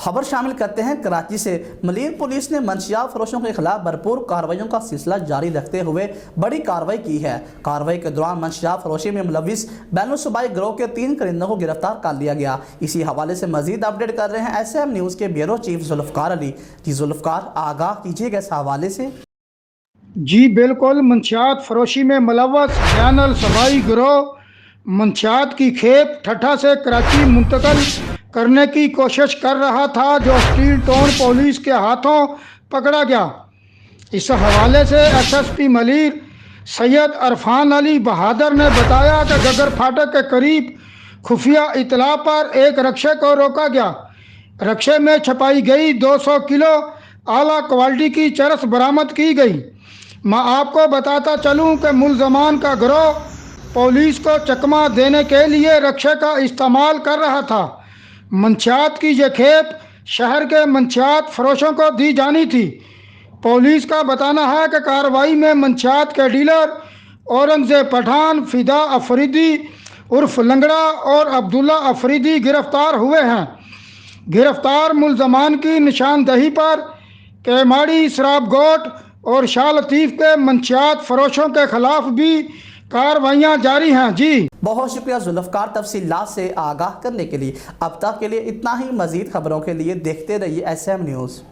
خبر شامل کرتے ہیں کراچی سے۔ ملیر پولیس نے منشیات فروشوں کے خلاف بھرپور کارروائیوں کا سلسلہ جاری رکھتے ہوئے بڑی کارروائی کی ہے۔ کارروائی کے دوران منشیات فروشی میں ملوث بین الصوبائی گروہ کے 3 کرندوں کو گرفتار کر لیا گیا۔ اسی حوالے سے مزید اپڈیٹ کر رہے ہیں SM نیوز کے بیورو چیف ذوالفقار علی۔ جی ذوالفقار، آگاہ کیجیے گا اس حوالے سے۔ جی بالکل، منشیات فروشی میں ملوث بین الصوبائی گروہ منشیات کی کھیپ ٹھٹھہ سے کراچی منتقل کرنے کی کوشش کر رہا تھا، جو اسٹیل ٹاؤن پولیس کے ہاتھوں پکڑا گیا۔ اس حوالے سے SSP ملیر سید عرفان علی بہادر نے بتایا کہ گگر پھاٹک کے قریب خفیہ اطلاع پر ایک رکشے کو روکا گیا۔ رکشے میں چھپائی گئی 200 کلو اعلیٰ کوالٹی کی چرس برآمد کی گئی۔ میں آپ کو بتاتا چلوں کہ ملزمان کا گروہ پولیس کو چکمہ دینے کے لیے رکشے کا استعمال کر رہا تھا۔ منشیات کی یہ کھیپ شہر کے منشیات فروشوں کو دی جانی تھی۔ پولیس کا بتانا ہے کہ کارروائی میں منشیات کے ڈیلر اورنگزیب پٹھان، فدا افریدی عرف لنگڑا اور عبداللہ افریدی گرفتار ہوئے ہیں۔ گرفتار ملزمان کی نشاندہی پر کیماڑی، اسراب گوٹ اور شاہ لطیف کے منشیات فروشوں کے خلاف بھی کارروائیاں جاری ہیں۔ جی بہت شکریہ ذوالفقار تفصیلات سے آگاہ کرنے کے لیے۔ اب تک کے لیے اتنا ہی۔ مزید خبروں کے لیے دیکھتے رہیے SM نیوز۔